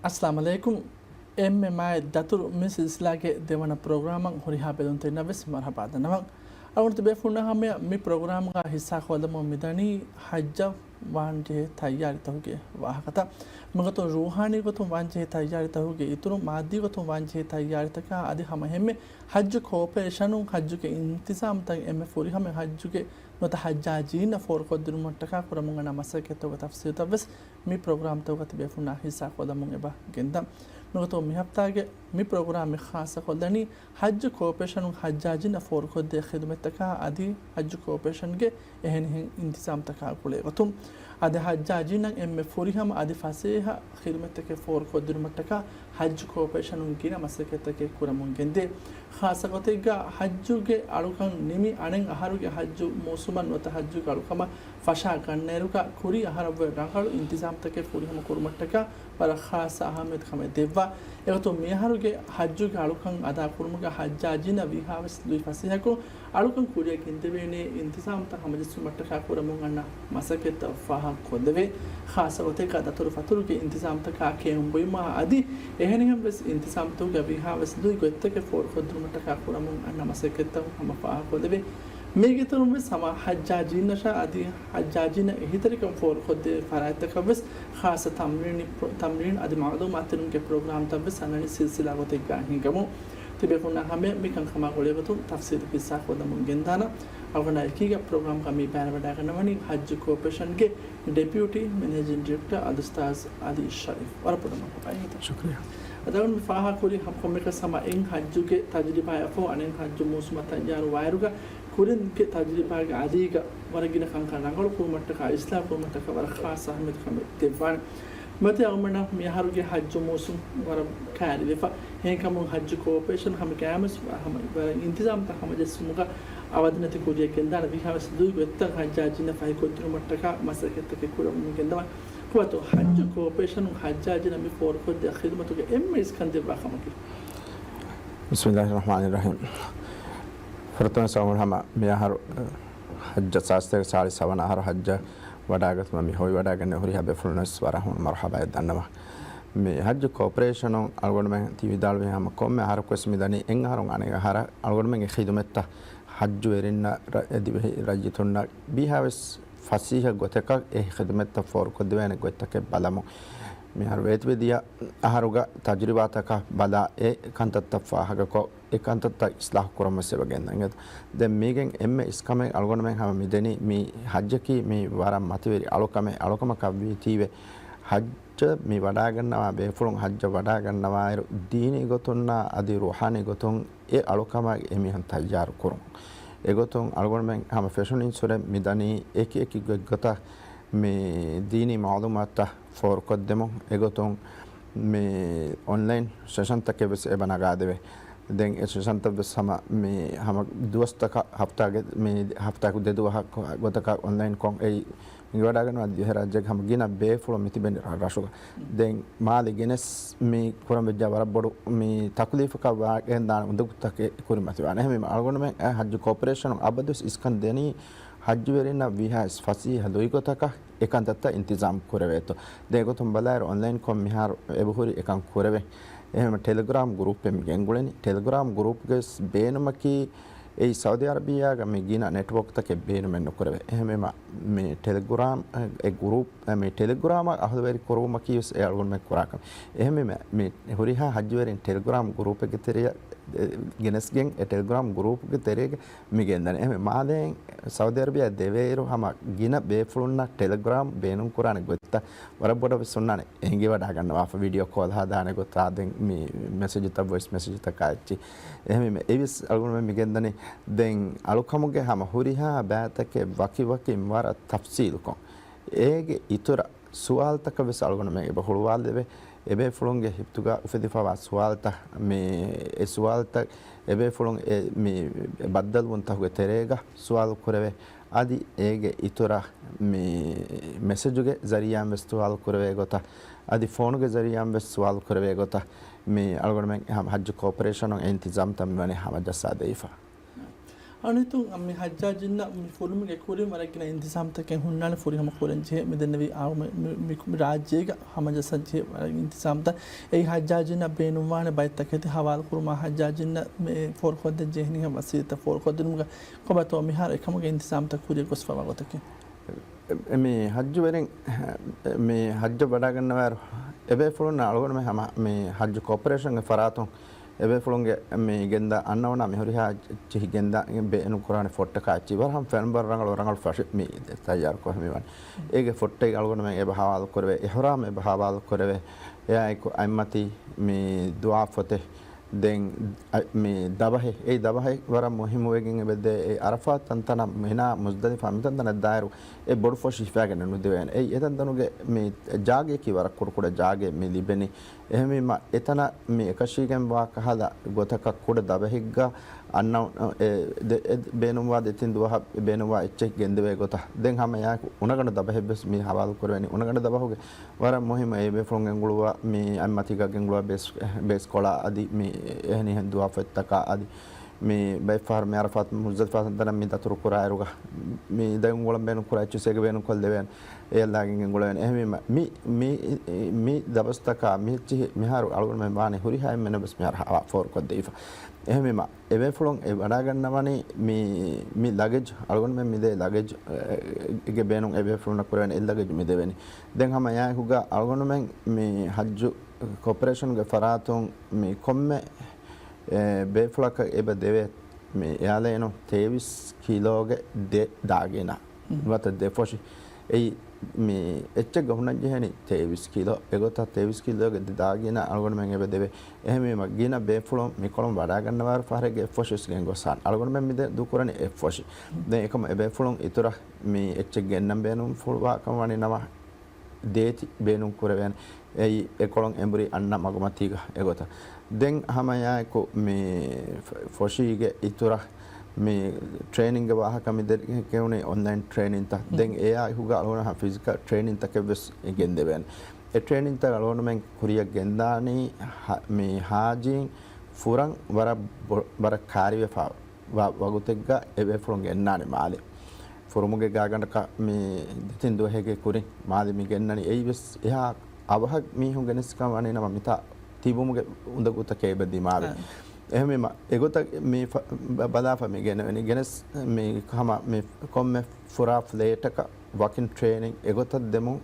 अस्सलाम वालेकुम M my दतुर miss इस्लाके देवना प्रोग्राम होरिहा बेदंते नवस मरहबा दनवा अवंत बेफुना हमें मी प्रोग्राम का हिस्सा खोदम मिदनी हज वांजे तैयारी तहुगे वाहकता मगतो रूहानी को तुम वांजे तैयारी तहुगे इतुरु मादी को तुम वांजे तैयारी तक आदि हम हेमे हज कोऑपरेशन हज के इंतजाम तक एम फुरी हमें हज के नोत हज्जाजीन फोर को दुर मटका कुरमुंगा नमसे के तो तफसीर तबस मी प्रोग्राम तो गत बेफुना हिस्सा खोदम बा गेंदा मगतो मी हफ्ता के मी प्रोग्राम में खास खोदनी हज कोऑपरेशन हज्जाजीन फोर को दे खिदमत तक आदि हज कोऑपरेशन के एहन इंतजाम तक कुले तुम आदि हज्जाजीन एम फुरी हम आदि फसेह खिदमत के फोर को दुर मटका हज कोऑपरेशन उनकी नमसे के तक कुरमुंगेंदे खास कोतेगा हज के अड़ुकं निमि अनें आहार के हज मौसुमन वत हज के अड़ुकमा फशा कन्नेरु का खुरी आहार व रंगल इंतजाम तक फुरी हम कुरमटका पर खास अहमद खमे देवा एगतो मेहार के हज के अड़ुकं अदा कुरमुगा हज्जाजीन विहावस दुई फसेह को अड़ुकं कुरिया किंदेवेने इंतजाम तक हम जिस मटका कुरमुंगना मसके तफाह खोदवे खास कोतेगा दतुर फतुर के इंतजाम तक आके हम बुइमा आदि एहन हम बस इंतजाम तो विहावस दुई को तक फोर को मटका कुरमुंगना मसके तफाह खोदवे मेगे तो बस हम हज्जाजीन नशा आदि हज्जाजीन यही तरीके फोर खुद फरायत तक बस खास तमरीन आदि मालूमात उनके प्रोग्राम तब बस अननी सिलसिला को तक गाही गमो तबे को ना हमें मिकन खमा गोले बतो तफसील किस्सा को दम गेंदाना अगना की का प्रोग्राम का मी बैन बड़ा करना वनी हज कोऑपरेशन के डेप्यूटी मैनेजिंग डायरेक्टर अदस्ताज आदि शरीफ और प्रोग्राम को पाएंगे तो शुक्रिया अदन फाहा कोली हमको में का समा इन हज के तजुर्बा अफो अनें हज मौसम तैयार वायरुगा कुरिन के तजुर्बा के आदि का वरगिन खंका रंगल को मटका इस्लाम को मटका वर खास अहमद खमे तेवान मते अमना मेहार के हज मौसम वर खाली लेफा हैं कम हज कोऑपरेशन हम कैमस हम इंतजाम तक हम जस्मुगा अवधनति को जे केंदार विहावस दुई वेत्तर हज्जाजिन फाई को तुर मटका मसके तक कुरम केंदा तो हज कोऑपरेशन हज्जाजिन में फोर को दे खिदमत के एम इसकंदे बाखमकी बिस्मिल्लाहिर्रहमानिर्रहीम फरतन सावन हम मेहार हज सास्ते सारी सवना हर हज वडागत ममी होई वडागने होरी हबे फुलनस वरहम मरहबा दन्नमा मे हज कोऑपरेशन अलगोड में तीविदाल में हम कोम में हर कोस्मिदनी एंग हरों आने हर अलगोड में खिदमत हज वेरिन रजितुन्ना बिहावस फसीह गोतक ए खिदमत फोर को देने गोतक बलमो मेहर वेत दिया आहारुगा तजुर्बात का बला ए कंत तफाह को एकांत इस्लाह कुरम से बगेंगे द मीगें एम इसका में अलगोन में हम मिदनी मी हज की मी वारा मतवेरी अलोकम का बीतीवे हज मी वडागन्नवा बेफुलुं हज वडागन्नवा दीनी गोतुन्ना अदि रूहानी गोतुं ए अलोकम एमी हम तैयार कुरुं एगोतुं अलगोन में हम फैशन इंसुरे मिदनी एक गता में दीनी मालूमात फोर कदमो एगोतुं में ऑनलाइन सेशन तक बस ए बना देवे दें ए सेशन तक बस हम दोस्त का हफ्ता को दे दो गोता का ऑनलाइन कों ए गडागन दिहरा जग हम गिना बेफुल मिति बेन राशुगा दें माल गिनेस मी कुरम जवर बडो मी तकलीफ का वागन दान उदक तक कुरमति वाने हम अलगोन में हज कोऑपरेशन अबदस इसकन देनी हज वेरिना विहास फसी हलोई को तक एकांत इंतजाम कुरवे तो देखो तुम बलायर ऑनलाइन को मिहार एबहुरी एकां कुरवे एम टेलीग्राम ग्रुप पे मिगेंगुलेनी टेलीग्राम ग्रुप के बेनमकी ए सऊदी अरबिया का मिगिना नेटवर्क तक बेन में नकुरवे एम में टेलीग्राम एक ग्रुप में टेलीग्राम अहलवेरी कोरोमकी उस एल्गोन में कुराकम एम में हुरिहा हज वेरिन टेलीग्राम ग्रुप के तेरे गिनेस गेंग टेलीग्राम ग्रुप के तेरे मिगेंदन एम मादे सऊदी अरबिया देवेरो हम गिना बेफुलना टेलीग्राम बेनुं कुराने गोत्ता वरबोड सुन्नाने एंगे वडागन वाफ वीडियो कॉल हादाने गोत्ता दें मी मैसेज तब वॉइस मैसेज तक आची एम एविस अलगुन में मिगेंदने दें अलुखमुगे हम हुरिहा बैतके वकी मारा तफसील को एगे इतुरा सुवाल तक बस अलगुन में बहुलवाल देवे एबे फुलुंगे हिप्तुगा उफेदिफा सुवाल तक में ए सुवाल तक एबे फुलुंग में बदल वंता हुए तेरेगा सुवाल कुरेवे आदि एगे इतुरा में मैसेज के जरिया में सुवाल कुरेवे गोता आदि फोन के जरिया में सुवाल कुरेवे गोता में अलगुन में हम हज कोऑपरेशन इंतजाम तम ने हम जसा देइफा අනිතු මේ හජ්ජාජින්න ෆුරුමගේ කුරි මරගෙන ඉන්තිසාම්තකෙන් හුන්නාන ෆුරිහම කුරන්ජේ මෙදනවි ආවම රාජ්‍යයක හමජසජ්ජේ ඉන්තිසාම්ත ඒ හජ්ජාජින්න බේනුවාන බයිත්තකෙති හවාල් කුරුමා හජ්ජාජින්න මේ ෆෝර්කොද්ද ජෙහනිහ වසීත ෆෝර්කොද්දනුග කොබතෝ මිහාර එකමගේ ඉන්තිසාම්ත කුරිය ගොස් පවගතකේ මේ හජ්ජු වරෙන් මේ හජ්ජ වඩා ගන්නවාර එබේ ෆුලුන අලගොන මේ හජ්ජු කෝපරේෂන් ගේ ෆරාතුන් එබේ ෆුලුන්ගේ මේ ගෙන්ද අන්නවනා මෙහුරිහා චිහි ගෙන්ද බේනු කුරානේ ෆොට්ට කාචි වරහම් ෆෙන්බර් රංගල ෆෂි මේ තයාර කො මෙවන් ඒගේ ෆොට්ටේ අලගොන මේ එබ හවාල් කරවේ ඉහ්රාම් එබ හවාල් කරවේ එයා එක්ක අයිමති මේ දුආ ෆොතේ දැන් මේ දබහේ ඒ දබහේ වර මුහිම වෙකින් එබෙද්ද ඒ අරෆාත් තන්තන මෙනා මුස්දලිෆා මිතන් තන දායරු ඒ බොඩ් ෆොෂි ෆෑගෙන නුදෙවන ඒ එතන තනුගේ මේ ජාගේ කිවර කුරුකුඩ ජාගේ මේ ලිබෙනි එහෙම එතන මේ එකශීගෙන් වා කහලා ගොතක කුඩ දබහිග්ගා අන්න බේනුවා දෙතින් දුවහ බේනුවා එච්චෙක් ගෙන්දවේ ගොත දැන් හැම යා උණගණ දබහෙබ්බස් මේ හවාල් කරවනි උණගණ දබහුගේ වර මුහිම ඒ බෙෆොන් ගංගුලුවා මේ අම්මතිග ගංගුලුවා බේස් කොලා අදි මේ ehni hen dua fettaka adi me bay far me arafat muzdalifa santana mi daturu kurairuga mi dagun golam benu kuraichu sege benu kol deven eyallagin golen ehmi mi dabastaka mi chi mi haru algon me bane huri hay men bes mi har hawa for kod deifa ehmi ma eve fulon e wada gannawani mi luggage algon me mi de luggage ge benun eve fulon kurane el luggage mi deveni den hama ya huga algon men mi hajju corporation ge faratun mi komme බේෆලක එබ දෙවේ මේ එයාලා එනෝ 23 කිලෝගේ දාගෙන වත දෙෆොෂි ඒ මේ එච්ච ගහුණන් ජෙහනි 23 kilo එගොත 23 කිලෝගේ දාගෙන අලගොන මම එබ දෙවේ එහෙම මගින බේෆලොම් මිකොලොම් වඩා ගන්නවාර ෆාරගේ එෆොෂිස් ගෙන් ගොසන් අලගොන මම මිද දුකරනේ එෆොෂි දැන් එකම බේෆලොම් ඉතර මේ එච්ච ගෙන්නම් බේනුම් ෆුල්වා කමවනේ නම දේති බේනුම් කරවෙන ඒ එකොලොන් එම්බරි අන්න මගමතිග එගොත දැන් හමයායකෝ මේ ෆොෂීගේ ඉතුර මේ ට්‍රේනින්ග් එක වාහකම දෙකේ ඔන්ලයින් ට්‍රේනින් ත දැන් එයා හුගා අලෝන ෆිසිකල් ට්‍රේනින් තක වෙස් ගෙන් දෙවෙන් ඒ ට්‍රේනින් ත අලෝන මෙන් කුරියක් ගෙන්දානි මේ හාජින් ෆුරන් වර කාර්යය වගුතෙක්ග එවේ ෆුරන් ගෙන්නානේ මාලේ ෆුරුමුගේ ගාගන්න මේ දෙතින් දුවහෙගේ කුරින් මාලේ මි ගෙන්නනි ඒ වෙස් එහා අවහ මිහුන් ගෙනස්කම අනේ නම මිතා තිබුමුගේ උඳගුත කේබදි මාවේ එහෙම එගොත මේ බදාප මේ ගෙනස් මේ කම මේ කොම්ම ෆුරා ෆ්ලේට් එක වකින් ට්‍රේනින් එගොත දෙමු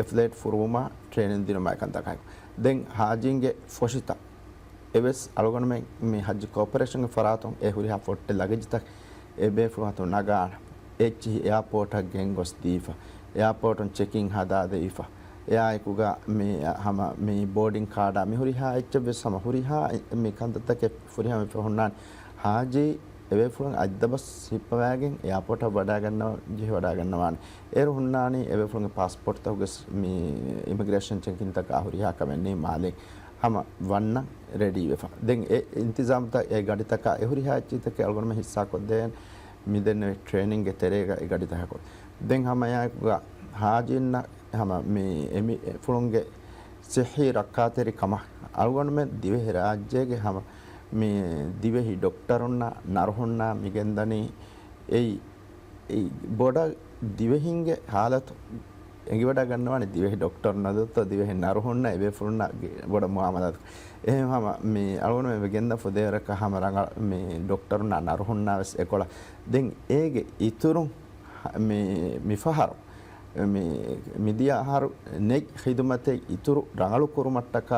ෆ්ලේට් ෆුරුමා ට්‍රේනින් දිනමයි කන්දකයි දැන් හාජින්ගේ ෆොෂිතා එවස් අලගොන මේ හජ් කෝපරේෂන් ෆරාතුන් ඒ හුරිහා ෆොට්ටේ ලගේජ් තක් ඒ බේ ෆුරාතු නගාන එච් එයාපෝට් එක ගෙන් ගොස් දීෆා එයාපෝට් on checking හදා දෙයිෆා එයා එකුගා මේ හැම මේ බෝඩින් කාඩ මේ හුරිහා එච්ච සම හුරිහා මේ කන්දතක හුරිහා මේ හොන්නාන් හාජි එවේ ෆුලන් අද්දබස් හිප්පවෑගෙන් එයාපෝට් එක වඩා ගන්නවා ජී වඩා ගන්නවා ඒ හොන්නානි එවේ ෆුලන්ගේ પાස්පෝර්ට් තවගස් මේ ඉමිග්‍රේෂන් චෙකින් තක හුරිහා කමන්නේ මාලේ හැම වන්න රෙඩි වෙෆා දැන් ඒ ඉන්තිසාම් ත ඒ ගඩි තක ඒ හුරිහා චිතක අල්ගොනම හිස්සා කොද්දෙන් මිදෙන ට්‍රේනින්ග් එක තරේක ඒ ගඩි තක කො දැන් හැම යා හාජින්න හැම මේ එමි ෆුලුන්ගේ සිහි රක්කාතරි කම අල්ගොන මෙ දිවෙහි රාජ්‍යයේ හැම මේ දිවෙහි ડોක්ටරුන්නා නරහුන්නා මිගෙන්දනි ඒ බොඩ දිවෙහින්ගේ حالත එඟි වඩා ගන්නවානේ දිවෙහි ડોක්ටර් නදොත් දිවෙහි නරහුන්නා එබේ ෆුලුන්නා බොඩ මුහමදත් එහෙම හැම මේ අල්ගොන මෙ ගෙන්ද ෆොදේරක හැම රංග මේ ડોක්ටරුන්නා නරහුන්නා වෙස් එකොලා දැන් ඒගේ ඉතුරු මේ මිෆහර මේ මිදියා ආහාර නෙක් හිදුමතේ ඉතුරු රංගලු කුරුමට්ටක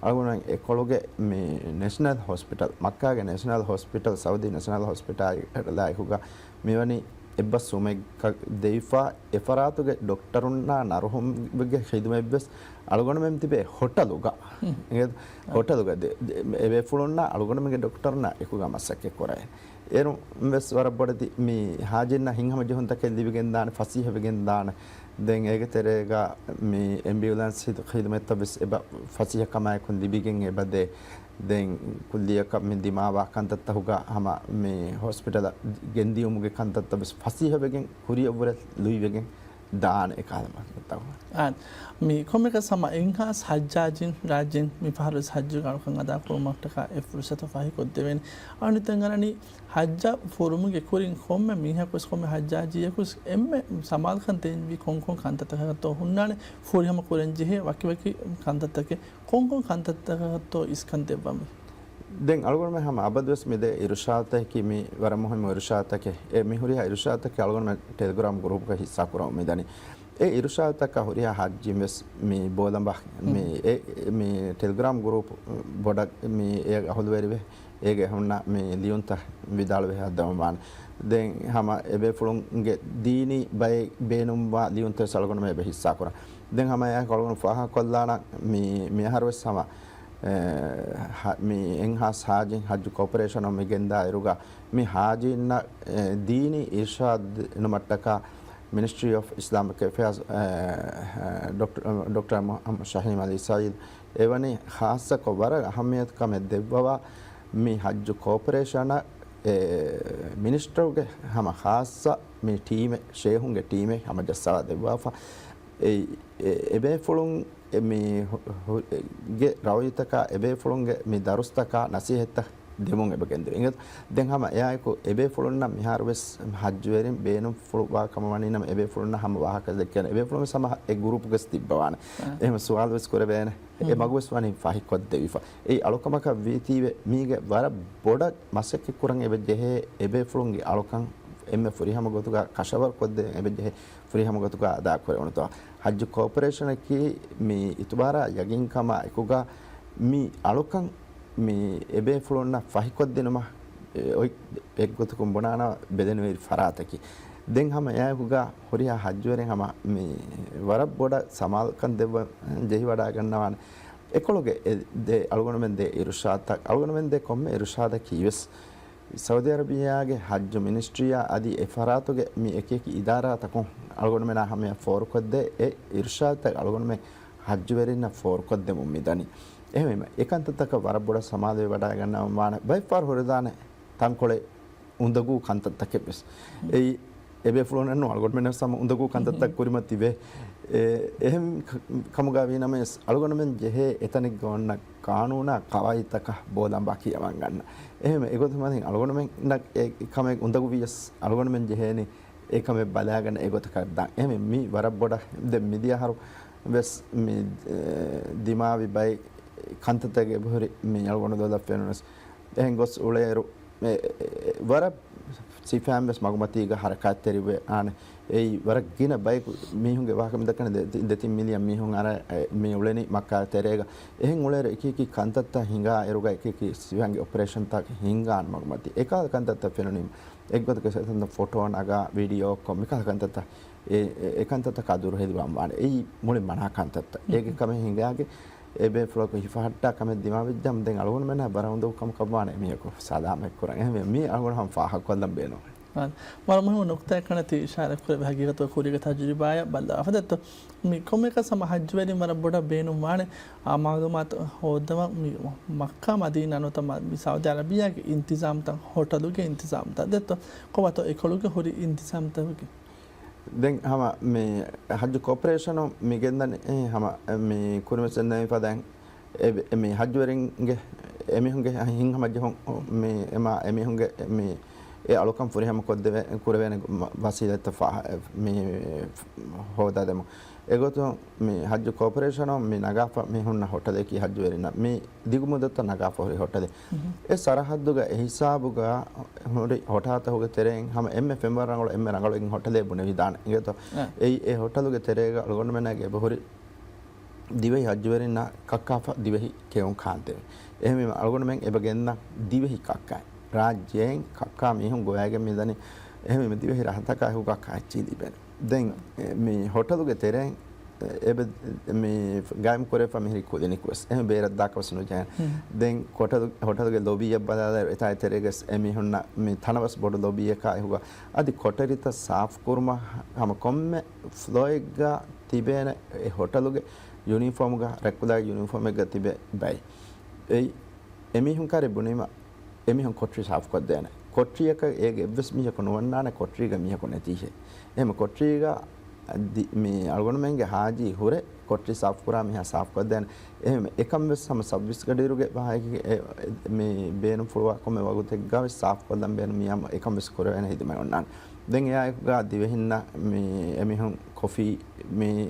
අලගොන එකොලොගේ මේ නැෂනල් හොස්පිටල් මක්කාගේ national hospital Saudi national hospital එකලා එහුගා මෙවැනි එබ්බස් සුමෙක් දෙයිෆා එෆරාතුගේ ડોක්ටරුන්නා නරහොම්ගේ හිදුමෙබ්බස් අලගොන මෙම් තිබේ හොටලුගා නේද හොටලුගා එබේ ෆුලොන්නා අලගොන මෙගේ ડોක්ටර්නා එකුගා මස්සක් එක්කොරයි එරු මෙස් වර බොඩති මේ හාජින්න හිංහම ජොහන් තකෙල් දිවිගෙන් දාන ෆසීහවගෙන් දාන දැන් ඒක තරේගා මේ ඇම්බියුලන්ස් හිදමෙත් බස් එබ ෆසීහ කමයි කුන් දිවිගෙන් එබදේ දැන් කුල්ලියක මින් දිමාවා කන්තත් හුගා හම මේ හොස්පිටල් ගෙන්දියුමුගේ කන්තත් බස් ෆසීහවගෙන් හුරිය වර ලුයිවගෙන් දාන එකම තමයි. mi come ka sama inha sajjajin rajin mi paharus hajju galukan ada kurumaktaka e fursata fahi koddewen anitangani hajja forumuge kurin komme miha kus komme hajjaji yakus emme samal kan ten vi konkon kantata to hunnane forihama kurenje waki kantatake konkon kantata to iskan debami den algon me hama abadwes me de irshata ki mi waramohon me irshata ke e mi huriya irshata ke algon me telegram group ka hissa kuram me dani e irshata ka huriya hajji mes mi bolamba mi telegram group bodak mi e holwerive ege honna mi liyunta vidalwe hadamman den hama ebe fulunge dini bay benum wa liyunta salgon me be hissa kuram den hama ya algon faha kollana mi harwes sama mi enhas hajin hajju corporation o migenda iruga mi hajinna dini irshad numattaka ministry of islamic affairs dr muhammad shahim ali said evani khassa ko wara ahamiyat kam debwa mi hajju corporation minister ge hama khassa mi team shehunge team hama jassala debwa fa ebe fulun mi ge rawitaka ebe fulunge mi darustaka nasihetta demun ebe kende inget den hama ya ko ebe fulunna mi harwes hajjuwerin beenum fulwa kamani nam ebe fulunna hama wahaka dekken ebe fulun sama e group ges tibbawana ehma sual wes kore beena e magwes wani fahi kod devifa e alokamaka vitiwe mige wara boda masek kuran ebe jehe ebe fulunge alokan emme furihama gotuga kashavar kodde ebe jehe furihama gotuga ada kore onto hajju corporation ki mi itubara yagin kama ekuga mi alokan mi ebe fulonna fahikod denuma oi ekgotukum bonana bedenu farataki den hama yakuga horiya hajjuweren hama mi warab boda samal kan dev jehi wada gannawan ekologe de algonomen de irshata algonomen de komme irshada kiwes Saudi Arabia ge hajju ministry adi efaratoge mi ekeki idara takon algonmena hame for kodde e irshad tak algonme hajju verina for kodde mummidani ehme ekantaka waraboda samade wada ganna mana by far horedane tankole undagu kantatake bes ei ebe flon no algonmena sam undagu kantatak kurimative ehem kamuga vinames algonmen jehe etanik gonna kanuna kawaitaka bodamba kiyawan ganna එහෙම ඒකත් තමයි අලගොනමෙන් නක් කම උන්දගු වියස් අලගොනමෙන් ජෙහෙනි ඒකම බලාගෙන ඒකත් කරදා එහෙම මි වරබ් බොඩ දෙ මිදියා හරු වෙස් මි දිමාවි බයි කන්තතගේ බොරි මි අලගොන දොද ෆෙනස් එහෙන් ගොස් උලේරු වරබ් සිෆාම් වෙස් මගමතිග හරකත් තෙරිවේ ආන ඒ වරක් ගින බයි මිහුන්ගේ වාකම දකන 2 මිලියන් මිහුන් අර මේ උලෙනි මක්කා තෙරේග එහෙන් උලේර එකකි කන්තත්ත හිඟා එරුගා එකකි සිවංගේ ඔපරේෂන් තාක හිඟාන් මගමති එකා කන්තත්ත ෆෙනොනිම් එක්ගොතක සතන ෆොටෝ නගා වීඩියෝ කොම් එකා කන්තත්ත ඒ කන්තත්ත කදුරු හෙදිවම් වාන ඒ මුලින් මනා කන්තත්ත ඒක කම හිඟාගේ ebe flok hifahatta kame dimavijjam den algon mena barawndo kam kabane miyako sadame kuran ehme mi algon ham faha kollam beno mal muhim nukta kanati ishara kore bhagigato kuriga tajribaya balla afadatto mi komeka sama hajjweli mara boda benu mane amalumat hodama mi makka madina no tama mi saudi arabia ge intizam tan hoteluge intizam ta detto kowato ekoluge hori intizam ta ge den hama me hajju corporation mi gendan hama mi kurmesen nei fadan me hajjuweren ge emi hunge hin hama jehon me ema emi hunge me e alokam furihama kodde kurevene wasilata fa me hoda demo egoto me hajju corporation me nagafa me hunna hotade ki hajjuwerina me digumudatta nagafa hori hotade e sarahadduga e hisabuga hori hotata hoge tereng hama emme february rangolo emme rangolo in hotade bune vidana egoto e hotaluge terega algon menage hori divehi hajjuwerina kakkafa divehi keon khante ehme algon men ebagenna divehi kakkai rajyen kakka mihun goyage midani ehme medivehi rahataka hu kakka achi diben den me hoteluge tereng ebe me gaim kore family ko denikus ehme berat dakawsunu jan den hoteluge lobby yabada eta tereges emi hunna me thanavas bodu lobby ka huga adi koterita saaf kurma hama komme floega tibena e hoteluge uniform ga regular uniform ga tibe bay ei emi hun kare bunima emi hon kotri saaf kod dena kotriya ka ege evs miha ko nonna na kotriga miha ko netihe ehme kotriga මේ අලගොන මෙන්ගේ හාජි හොරේ කොට්ටි සාෆ් කරා මිහ සාෆ් කර දැන් එහෙම එකම වෙස් සම සබ්විස් ගඩිරුගේ පහයි මේ බේන ෆුලවා කොම වගුත් එක්ගාව සාෆ් කරදම් බේන මියම එකම වෙස් කර වෙන හිතම ඔන්නාන් දැන් එයා එකගා දිවෙහින්න මේ එමිහුන් කොෆි මේ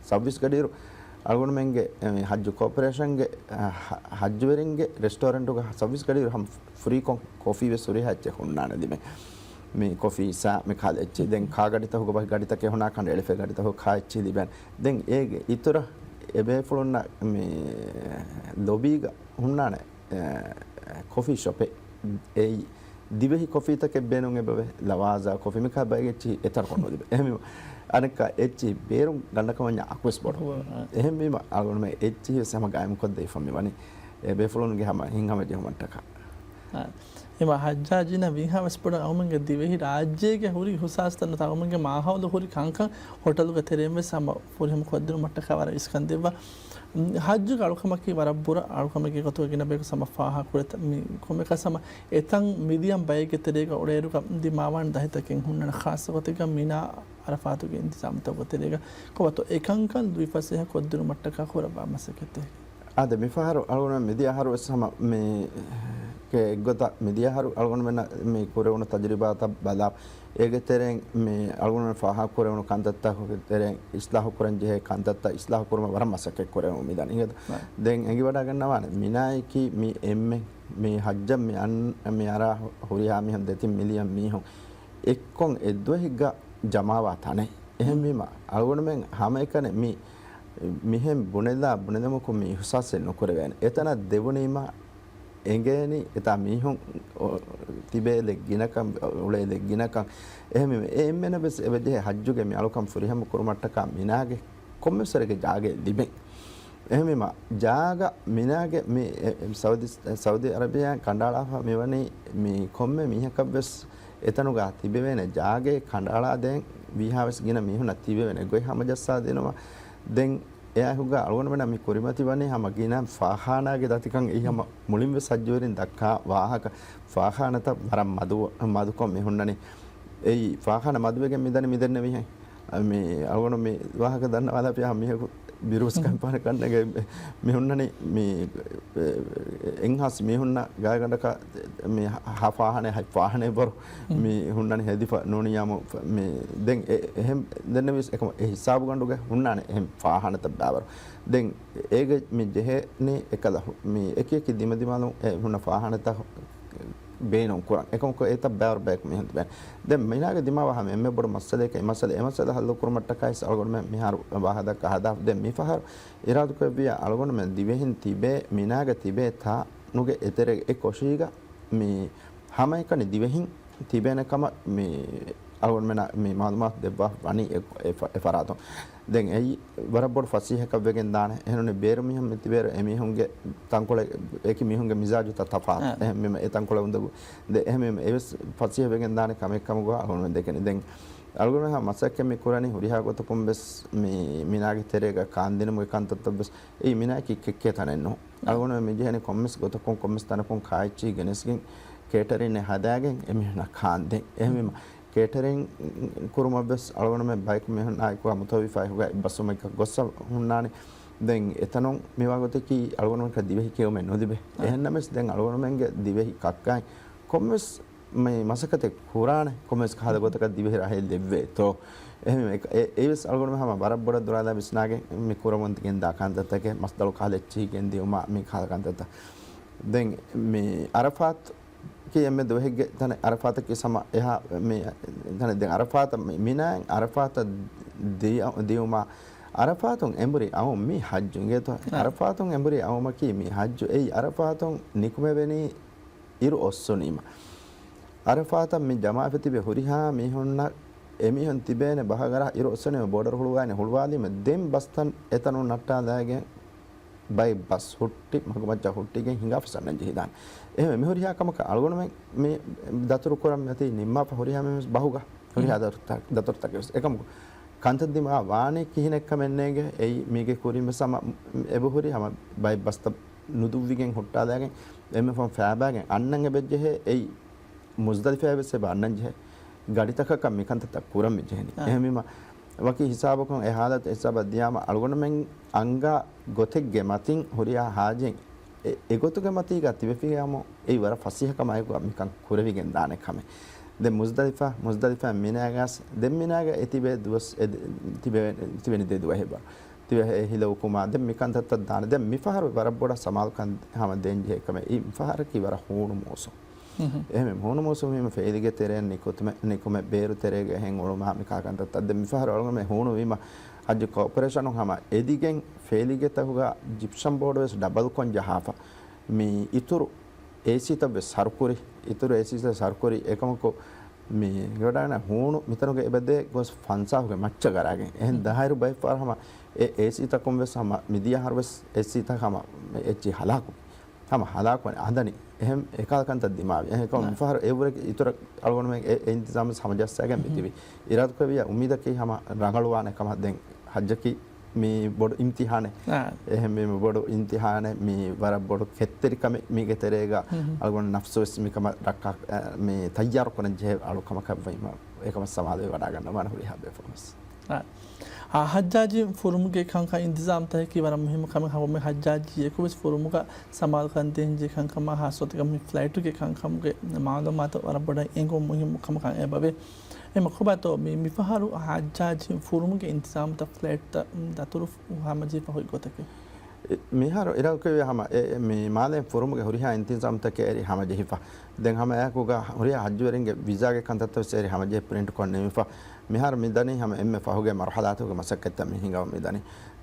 සබ්විස් ගඩිරු අලගොන මෙන්ගේ හජ්ජු කෝපරේෂන්ගේ හජ්ජු වෙරින්ගේ රෙස්ටෝරන්ට් උග සබ්විස් ගඩිරු හම් ෆ්‍රී කොෆි වෙස් සුරි හච්ච හොන්නාන දිමේ මේ කොෆි සා මේ කාලෙච්චි දැන් කාගඩිත හොග බයි ගඩිත කෙහුණා කන්න එලිෆේ ගඩිත හොග කාච්චි දිබන් දැන් ඒගේ ඉතර එබේ ෆලොන්න මේ ලොබීග හුන්නානේ කොෆි ෂොපේ ඒ දිවෙහි කොෆි තක බේනුන් එබේ ලවාසා කොෆි මිකා බයිගෙච්චි එතර කොන්නෝ දිබ එහෙම අනක එච්චි බේරුම් ගන්නකම අක්වස් බොඩ එහෙම මේ අලගොන මේ එච්චි සම ගායම් කොද්ද ඉෆම් මේ වනේ එබේ ෆලොන්ගේ හැම හින්ගම දෙහමන්ටක එම හජ්ජාජින විහාවස් පොඩ අවමන්ගේ දිවෙහි රාජ්‍යයේ හුරි හුසාස්තන තවමන්ගේ මාහවල හුරි කංකන් හොටලුක තෙරෙම්ව සම පුරිහම කොද්දන මට්ට කවර ඉස්කන්දෙව හජ්ජු කලකමකි වරබ්බුර අලකමකි කතුවගෙන බේක සම ෆාහ කුරත කොමක සම එතන් මිදියම් බයක තෙරේක ඔඩේරුක දිමාවන් දහිතකින් හුන්නන ખાસවතික මිනා අරෆාතුගේ ඉන්තිසාමත තෙරේක කොවතෝ එකංකන් ද්විපසහ කොද්දන මට්ට කවර බාමසකතේ ආද මිෆහර අලගොන මිදියහර සම මේ ගොත මිදියහරු අලගොන වෙන මේ කොරවුන තජරිබාත බලා ඒගේ තෙරෙන් මේ අලගොන ෆාහ කොරවුන කන්තත්ත තෙරෙන් ඉස්ලාහ කුරන් ජෙහ කන්තත්ත ඉස්ලාහ කුරම වර මසක කොරවුන මිදන් ඉගද දැන් ඇඟි වඩා ගන්නවා මිනායිකි මේ එම්මෙ මේ හජ්ජ මේ අන් මේ අර හොරියා මිහන් 2 මිලියන් මිහොන් එක්කොන් එද්වෙහිග ජමාවා තනේ එහෙම වීම අලගොන මෙන් හැම එකනේ මේ මිහෙන් බුනෙලා බුනෙදමක මේ හුසාසෙන් නොකර වෙන එතන දෙවණීම එංගේනි එතා මිහුන් තිබේ ලෙග්ගිනකම් උලේ ලෙග්ගිනකම් එහෙම එම්මෙන බස් එවදේ හජ්ජුගේ මේ අලකම් ෆුරිහම කුරුමට්ටක මිනාගේ කොම්මසරගේ ජාගේ ලිබෙන් එහෙම ජාග මිනාගේ මේ සෞදි අරබියා කණ්ඩාලා මෙවනේ මේ කොම්මේ මිහකක් බස් එතනුගා තිබේ වෙන ජාගේ කණ්ඩාලා දැන් විහාවස් ගින මිහුන තිබේ වෙන ගොයි හැමජස්සා දෙනවා දැන් එයා හුග අලගොන වෙන මේ කුරිමති වනේ හැම ගින ෆාහානාගේ දතිකන් එහම මුලින්ම සජ්ජවරින් දක්කා වාහක ෆාහානත වරම් මදුකොම් මෙහුන්නනේ ඒ ෆාහාන මදුවේගෙන් මිදෙන්න මෙහි මේ අලගොන මේ වාහක දන්නවාද අපි හැම මෙහෙ බිරුස් කම්පාන කන්නගේ මෙහුන්නනේ මේ එන්හස් මෙහුන්න ගායගඩක මේ හාෆාහනේ හයිෆාහනේ බර මේ හුන්නනේ හෙදිෆ නෝනියාම මේ දැන් එහෙම් දෙන්න විස් එකම ඒ හිසාබ ගන්නුගේ හුන්නානේ එහෙම් ෆාහනත බාවර දැන් ඒක මේ ජෙහනේ එකද මේ එක එක දිම දිමාලු හුන්න ෆාහනත බේනොන් කුරන් එකම කො ඒත බාවර බෑක් මෙහෙන් බෑ දැන් මයිනාගේ දිමාව හැම එම්මෙ බොඩ මස්සලේක එමසල හල්ල කුරමට්ටකයිස් අලගොන මේ මිහාර වාහදක හදා දැන් මිෆහර ඉරාදු කබිය අලගොන මේ දිවෙහින් තිබේ මිනාගේ තිබේ තා නුගේ එතර ඒ කොෂීග මේ හැම එකනේ දිවෙහින් තිබෙනකම මේ අලගොන මේ මාළුමාත් දෙබ්බා වනි එෆරාතෝ දැන් ඇයි වරබොඩ ෆසීහක වෙගෙන් දාන එහෙනුනේ බේර මිහම් මෙතිබේර එමිහුන්ගේ තංකොල ඒක මිහුන්ගේ මිසාජු තතෆා එහෙම ඒ තංකොල උඳගු දැන් එහෙම එවස් ෆසීහ වෙගෙන් දාන කමෙක්කම ගෝ අලගොන දෙකනේ දැන් අලගොන මසක්ක මේ කුරානි හුරිහා ගොත කොම්බස් මේ මිනාගේ තෙරේක කාන්දිනම කන්තත්තබස් ඒ මිනා කික්කේ තනෙන්නෝ අලගොන මේ ජහනේ කොම්මස් ගොත කොම්මස් තනකොන් කායිචි ගනස්කින් කේටරින් හදාගෙන එමිහුන කාන්දෙන් එහෙම කේටරින් කුරුමබස් අලගොන මේ බයික් මෙහන් ආයිකවා මුතවිෆයි හුගා බස්සොම එක ගොස්ස හුන්නානේ දැන් එතනොන් මේවා ගොතකි අලගොන එක දිවෙහි කියොම නොදිබේ එහෙන්නමස් දැන් අලගොන මෙන්ගේ දිවෙහි කක්කයි කොම්මස් මේ මසකතේ කුරානේ කොම්මස් කහද ගොතක දිවෙහි රහෙල් දෙව්වේ තෝ එහෙම ඒවස් අලගොන මහම බරබ්බොඩ දුරාදා විස්නාගේ මේ කුරමොන්තකින් දාකන්තතක මස්දලු කාලෙච්චි ගෙන්දී උමා මේ කාලකන්තත දැන් මේ අරෆාත් එම්මෙ දොහෙග්ගේ තන අරෆාත කි සම එහා මේ තන දැන් අරෆාත මිනා අරෆාත දියුමා අරෆාතුන් එම්බරි අවු මේ හජ්ජුගේ තෝ අරෆාතුන් එම්බරි අවුම කි මේ හජ්ජු ඒ අරෆාතුන් නිකුම වෙනි ඉරු ඔස්සුනීම අරෆාත මේ ජමාෆති බෙ හුරිහා මිහුන්න එමිහන් තිබේන බහගර ඉරු ඔස්සනේ බෝඩර් හුළුවානේ හුළුවාදීම දෙම් බස්තන් එතනු නට්ටා දාගෙන බයි බස් හුට්ටි මගමච්චා හුට්ටිගෙන් හිඟාෆසන්න ජීදාන එහෙම මෙහොරියා කමක අලගොන මේ දතුරු කරම් නැති නිම්මා පහොරියා මේ බහුගා හොරියා දතුරු තකස් එකම කන්තද්දිම වානේ කිහිනෙක්ක මෙන්නේගේ එයි මේගේ කුරිම සම එබහොරි හැම බයි බස්ත නුදුවිගෙන් හොට්ටා දාගෙන එමෙ ෆම් ෆෑබාගෙන් අන්නං එබෙජ්ජේ එයි මුස්දලිෆා වෙස්සේ බන්නං ජේ ගඩිතක කම් මිකන්ත තක් කුරම් මෙජේනි එහෙමම waki hisabakon ehalat hisaba diyama algona men anga gotegge matin horiya hajen egotuge mati ga tibefigamo ei wara fasihaka maygo mikan kurevigen dane kame de muzdalifa minagas de minaga etibe duwas tibeni de duwa heba tibe hilaw kuma de mikan tatta dane de mifahar waraboda samal kan hama denje kame ei mifahar ki wara hunu moso එහෙම මොන මොසොම මේ ෆේලිගේ තෙරෙන් නිකොම බේරු තෙරේගේ හෙන් ඔලොම මිකා කන්ත තද්ද මිෆහර ඔලොම මේ හොන වීම අජ corporation හම එදිගෙන් ෆේලිගේ තහුගා ජිප්සම් board වෙස් double කොන් ජහාෆා මේ ඉතුරු AC තබ සර්කුරි ඉතුරු AC සර්කුරි එකමකෝ මේ ගොඩාන හොන මිතනගේ එබදේ ගොස් ෆන්සාහුගේ මච්ච කරාගෙන එහෙන් 10 බයි පාරහම ඒ AC තකොම් වෙස් හම මිදියා හරවස් AC තකම එච්චි හලාකු හම හලාකු අඳනි එහෙම ඒකාකන්ත දිමාවි එහෙකම මිෆහර ඒවර ඉතර අලගොන මේ ඉන්තිසාම සමජස්සයගෙන් මිතිවි ඉරාත් කවිය උම්මීදකේ හම රඟලවාන කම දැන් හජ්ජකි මේ බොඩ ඉම්තිහානේ එහෙම මේ බොඩ ඉම්තිහානේ මේ වර බොඩ කෙත්තරිකම මේගේ තෙරේගා අලගොන නෆ්සොස් මිකම රක්කා මේ තයාර කරන ජේ අලුකම කවයිම ඒකම සමාදේ වඩා ගන්න මන හුරි හැබේ ෆෝමස් हज्जाजी फुरुम के खंखा इंतजाम तय की वरा मुहिम कम हम में हज्जाजी को इस फुरुम का संभाल करते हैं जे खंखा मा हासोत कम फ्लाइट के खंखा के मालूमात वरा बड़ा एंगो मुहिम कम खा ए बबे ए मखबा तो मिफहारु हज्जाजी फुरुम के इंतजाम त फ्लाइट द तुरुफ हम जे पहोय को तक මිහාර ඉරකේ හම මේ මාලේ ෆොරම් ගේ හොරිහා ඉන්තිසම් තකේ එරි හම ජෙහිෆා දැන් හම යකෝගා හොරියා හජ් වරින්ගේ වීසා ගේ කන්තත් වෙසෙරි හම ජෙ ප්‍රින්ට් කොන්නේ මිෆා මිහාර මිදනි හම එම්ම ෆහුගේ මර්හලාතුගේ මසක්කත් මිහිඟව මිදනි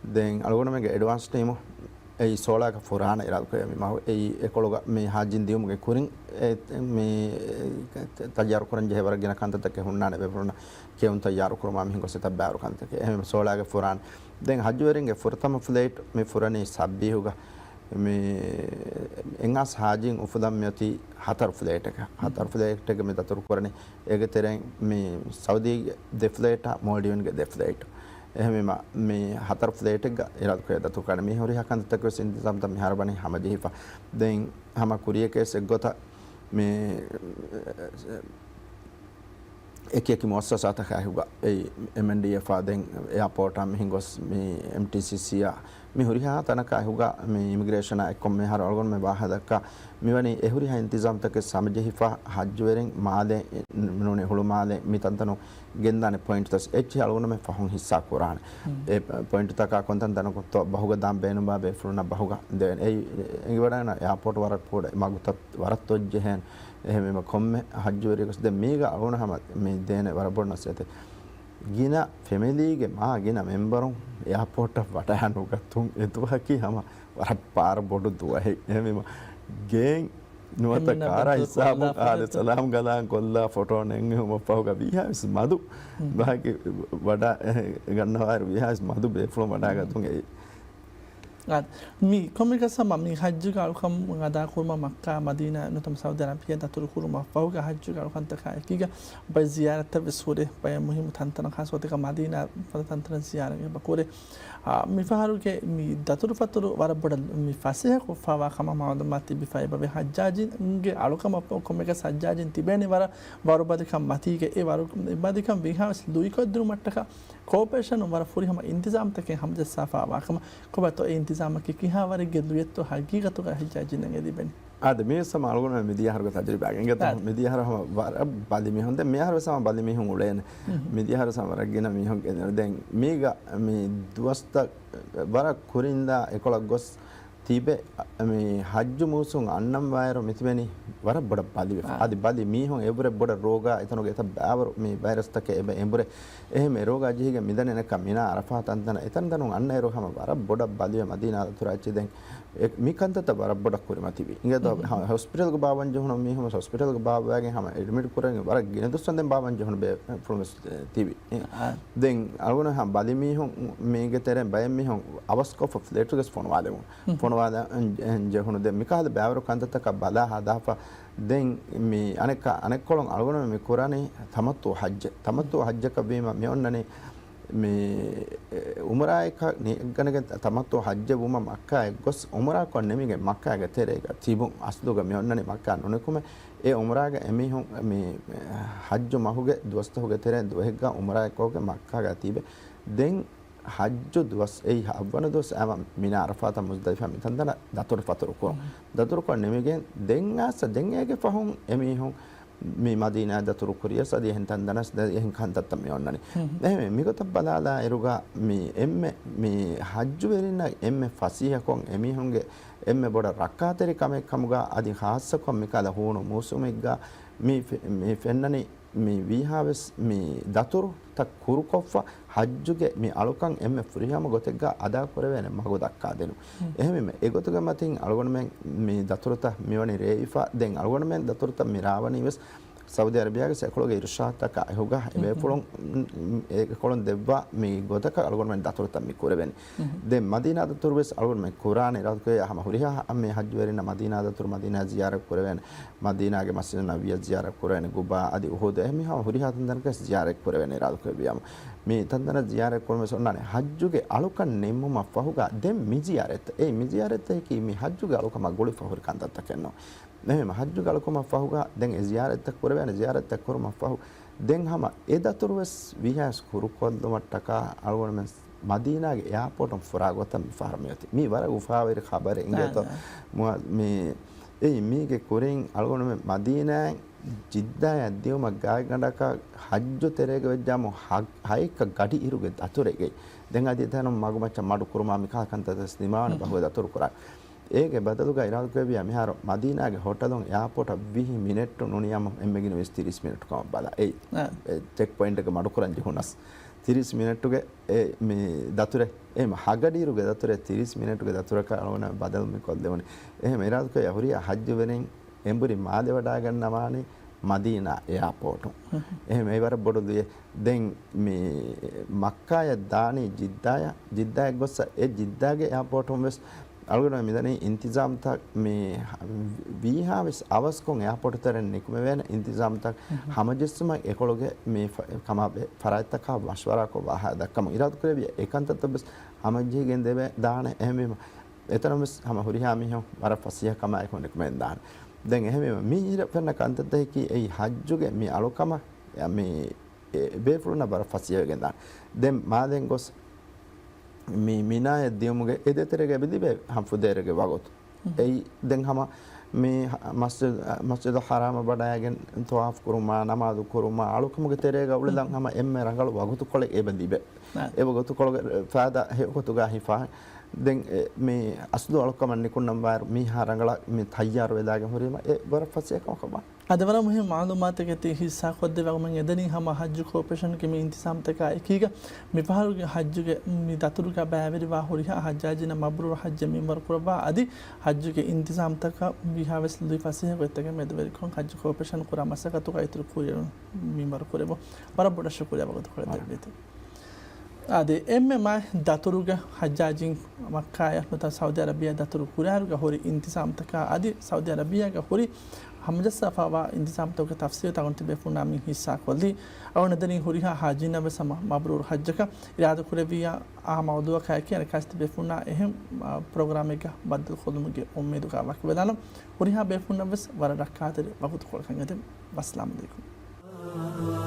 දැන් අලගොන මේගේ ඇඩ්වාන්ස් ටීමු ඒ සෝලාක ෆොරාන ඉරකේ මිමව ඒ එකොලොගා මේ හාජින් දියුමුගේ කුරින් මේ තයාර කරන් ජෙහෙවර ගෙන කන්තත් තකේ හුන්නානේ වෙපරුණ කියුන් තයාර කරමා මිහිඟව සත බෑරු කන්තකේ එහෙම සෝලාගේ ෆොරාන දැන් හජ් වරින්ගේ ෆොරතම ෆ්ලයිට් මේ ෆොරනේ සබ්බිහුගා මේ එංගස් හාජින් උෆදම් යති හතර ෆ්ලයිට් එක මේ දතර කරන්නේ ඒක තරෙන් මේ සෞදි දෙෆ්ලයිට් මොල්ඩිවන්ගේ දෙෆ්ලයිට් එහෙම මේ හතර ෆ්ලයිට් එක ඉරාද කය දතර කරන්නේ මේ හොරි හකන්ත තක සින්දම් තම හරබනේ හමජිහිෆා දැන් හම කුරියකේස් එක්ගොත මේ එක මොස්සසාත කහුගා ඒ MNDF ආදෙන් එයාපෝට් ආ මිහිගොස් මේ MTCC මේ හොරිහා තනක අහුගා මේ ඉමිග්‍රේෂන් එක්කොම මේ හර ඔල්ගොන් මේ වාහදක්ක මෙවැනි එහුරිහා ඉන්තිසාම් තක සමජහිෆා හජ් වෙරෙන් මාදේ නුනේ හුළු මාදේ මිතන්තනෝ ගෙන්දානේ පොයින්ට් තස් එච් අලගොන මේ ෆහුන් හිස්සා කුරාන ඒ පොයින්ට් තක කොන්තන් තනකො තෝ බහුග දාම් බේනු බාබේ ෆුරුන බහුග දෙන් ඒ ඉංගවඩන එයාපෝට් වරක් පොඩ මගුතත් වරත් ඔජ්ජෙහෙන් එහෙම කොම්මේ හජ් වෙරෙකස් දැන් මේක අලගොන හැම මේ දේන වරබොන්නස් ඇතේ ගින ෆැමිලිගේ මා ගින මෙම්බරුන් එයාපෝට් වටහන් උගතුන් එතුවකි හැම වර පාර බොඩු දුවහි එහෙම ගෙන් නුවත කාරා හිසාබ ආද සලාම් ගලාන් කොල්ලා ෆොටෝ නෙන් හොම පහුග විහාස් මදු බාගේ වඩා ගන්නවා විහාස් මදු බේෆ්ලෝ වඩා ගතුන් ඒ mi komika sama mi hajju gal kam ngada kurma makka madina nutam saudi arabia datul kurma fauga hajju gal kan taka kiga ba ziyarat bisure ba muhim tantana khas wata madina fa tantana ziyara ba kore mi faharu ke mi datul faturu wara bodal mi fasih ko fawa kama mati bi fa ba hajjajin nge alukam komika sajjajin tibeni wara waru badikam mati ke e waru badikam bihas lui ko dru mattaka cooperation wara furi hama intizam take hamza safa wa kama ko ba to इंतजाम के किहा वारे गेलुये तो हकीकत का हजाजी नंगे दी बनी आद में समालगुन में मिदिया हर को तजरिबा आगे तो मिदिया हर हम बाली में होंदे मैं हर समा बाली में हूं उलेन मिदिया हर समा रगेना में हों के दें मेगा में दोस्त बरा कुरिंदा एकोला गोस තිබේ මේ හජ්ජු මුසුන් අන්නම් වෛරෝ මිතිබෙනි වර බඩ පාලි ආදි බාලි මීහොන් එබර බඩ රෝගා එතනගේ එත බෑවර මේ වෛරස් තක එබ එඹර එහෙම රෝගා ජීගේ මිදන එනක මිනා අරෆා තන්තන එතන දනු අන්න එරෝ හැම වර බඩ බාලි මදීනා තුරාච්චි දැන් මිකන්තත වර බඩ කුරි මතිබි ඉංගද හොස්පිටල් ක බාවන් ජොහන මීහොම හොස්පිටල් ක බාවගේ හැම එඩ්මිට් කරගෙන වර ගින දුස්සන් දැන් බාවන් ජොහන බේ ප්‍රොමස් තිබි දැන් අලුණ හැම බාලි මීහොන් මේගේ තරෙන් බය මීහොන් අවස්කොෆ් ෆ්ලේට්ස් ෆෝන් වාදෙමු ෆෝන් ජහුණු දෙ මිකාද බෑවරු කන්තතක බලා හදාපා දැන් මේ අනෙක් කොළොන් අලගොන මේ කුරානේ තමත්තු හජ්ජ කබීම මෙොන්නනේ මේ උමරා එක ගණක තමත්ව හජ්ජ වුම මක්කා ගොස් උමරා කොන්නෙමිගේ මක්කාගේ තෙරේක තිබුන් අස්දුග මෙොන්නනේ මක්කා නොනකුම ඒ උමරාගේ එමිහුන් මේ හජ්ජ මහුගේ දොස්තහුගේ තෙරෙන් දුහෙග්ගා උමරා එකෝගේ මක්කාගේ තිබේ දෙන් හජ්ජ දවස් ඒ අවවන දවස් ආව මිනා අරෆාත මුස්දලිෆා මිතන්දන දතුරු පතුරු කො නෙමෙගෙන් දෙන් ආස දෙන් ඒගේ ෆහුන් එමිහුන් මේ මදීනා දතුරු කුරිය සදී හෙන්තන් දනස් එහෙන් කන්තත් මේ ඔන්නනේ එහෙම මිගත බලාලා එරුගා මේ එම්මේ මේ හජ්ජ වෙරින්න එම්මේ ෆසීහ කොන් එමිහුන්ගේ එම්මේ බොඩ රක්කාතරි කමෙක් කමුගා අදි ખાસ කොම් මිකලා හෝනු මුසුමෙග්ගා මේ ෆෙන්නනේ මේ වීහාවස් මේ දතුරු තක් කුරු කොෆ්ෆ හජ්ජුගේ මේ අලුකන් එම්මේ ෆුරිහම ගොතෙග්ගා අදා කරවෙන මග දක්කා දෙනු එහෙම ඒ ගොතක මතින් අලුගොන මෙන් මේ දතුරුත මෙවනි රේයිෆා දැන් අලුගොන මෙන් දතුරුත මිරාවනි වෙස් සෞදි අරබියාගේ සෙකොලගේ ඉර්ෂාතක අහුගා මේ පොලොන් ඒ කොලොන් දෙවවා මේ ගොතක අලුගොන මෙන් දතුරුත මේ කරවෙන දැන් මදීනා දතුරු වෙස් අලුගොන මෙන් කුරානේ රාත්කේ අහම හුරිහා මේ හජ්ජ වෙරින්න මදීනා දතුරු මදීනා ziyarat කරවෙන මදීනාගේ මස්ජිද් නබිය ziyarat කරවෙන ගුබා අදි උහුද එහෙම හුරිහා තන්දනක ziyarat කරවෙන රාත්කේ බියම මේ තන්දන ziyarat කරම සොන්නනේ හජ්ජුගේ අලුකන් නෙම්මම ෆහුගා දැන් මිziyarat ඒ මිziyarat එකේ මේ හජ්ජුගේ අලුකම ගොලි ෆහුර කන්දත් කරනවා නෙමෙයි හජ්ජු ගලකම ෆහුගා දැන් ඒ ziyarat කරවෙන ziyarat කරම ෆහු දැන් හැම ඒ දතුරුවස් විහාස් කුරු කොද්දමට්ටක අලුවන මෙන් මදීනාගේ එයාපෝට් එක ෆරාගොතම් ෆාර්මියති මේ වර උෆාවෙර خبر ඉංගේත මේ ඒ මීගේ කුරින් අලුවන මෙන් මදීනා ජිද්දා යද්දියම ගාය ගණඩක හජ්ජු තෙරේක වෙජ්ජාම හයික ගඩි ඉරුගේ දතුරේගේ දැන් අද තන මගුමච්ච මඩු කුරුමා මිකා කන්තස් නිමාන බහුව දතුරු කරා ඒගේ බදලුගා ඉරාල් කවියා මිහාර මදීනාගේ හොටලොන් එයාපෝට් 20 මිනිත්තු නොනියම එම්මගින 30 මිනිත්තු කම බලා ඒ චෙක් පොයින්ට් එක මඩු කරන් ජිහුනස් 30 මිනිත්තුගේ මේ දතුරේ එහෙම හගඩීරුගේ දතුරේ 30 මිනිත්තුගේ දතුරක අලවන බදල් මේ කොල් දෙවනේ එහෙම ඉරාල් කවියා හුරියා හජ්ජ වෙනෙන් එම්බුරි මාදේ වඩා ගන්නවානේ මදීනා එයාපෝට් එහෙම ඒවර බොඩුදියේ දැන් මේ මක්කාය දානි ජිද්දාය ගොස්ස ඒ ජිද්දාගේ එයාපෝට් උඹස් අලුගොන මිදනේ ඉන්තිසාම් තක් මේ වීහාවස් අවස්කොන් එයාපෝට් තරන් නිකුම වෙන ඉන්තිසාම් තක් හමජස්සම එකොලොගේ මේ කම ෆරායිතක වස්වරක වහ දක්කම ඉරාත් කරේ ඒකාන්තත බස් හමජීගෙන් දෙව දාන එහෙම එතරම් හම හුරිහා මිහෝ වර ෆසිය කම එකොන් නිකුම දාන දැන් එහෙම මේ ඉර වෙන කන්තත කි ඒ හජ්ජුගේ මේ අලුකම මේ බේෆුරුන බර ෆසිය ගෙන් දාන දැන් මාදෙන් ගොස් මේ මිනාය දියමුගේ එදෙතරගේ බෙදිබේ හම්ෆුදේරගේ වගොත් ඒ දැන් හැම මේ මස්ජිද් හරාම බඩයගෙන් තවාෆ් කරුමා නමාදු කරුමා අලුකමුගේ තෙරේග උල දැන් හැම එම්මේ රංගල වගොතු කොලේ ඒ බෙදිබේ ඒ වගොතු කොල ෆාදා හේකොතුගා හිෆා දැන් මේ අස්දු අලුකම නිකුන්නම් වාර මේ හරංගල මේ තයාර වේදාගෙන හොරීම ඒ බර ෆසිය කම අදවල මුහිම් මාලුමාත කති හිස්සා කොද්ද වගමන් එදනි හැම හජ්ජු කෝපරේෂන් කෙම ඉන්තිසාම් තක එකීග මිපහරුගේ හජ්ජුගේ මි දතුරුක බෑවරි වා හොරිහා හජ්ජාජින මබ්රුර් හජ්ජ මින්වර කුරබා අදි හජ්ජුගේ ඉන්තිසාම් තක විහාවස් ලුයි ෆසිහ වෙතක මෙදවරි කොන් හජ්ජු කෝපරේෂන් කුරා මසකතු කයිතුරු කුරියන මින්වර කුරබ බරබොඩ ශුකුරිය වගතු කර දෙවිත ආදේ එම්මේ දතුරුග හජ්ජාජින් මක්කාය මත සෞදි අරබියා දතුරු කුරාරුග හොරි ඉන්තිසාම් තක අදි සෞදි අරබියාග හොරි हमजस्साफावा इंतजाम तो के तफसीर तगंति बेफुनामी हिस्सा कोली और नदनी हुरिहा हाजिना व समा मबरूर हज का इरादा कुरेविया आ मौदूआ का कि अरकास्त बेफुना अहम प्रोग्राम का बदल खुदम के उम्मीद का वक्त बदालम हुरिहा बेफुना बस वर रखात बहुत खोल खंगते अस्सलाम वालेकुम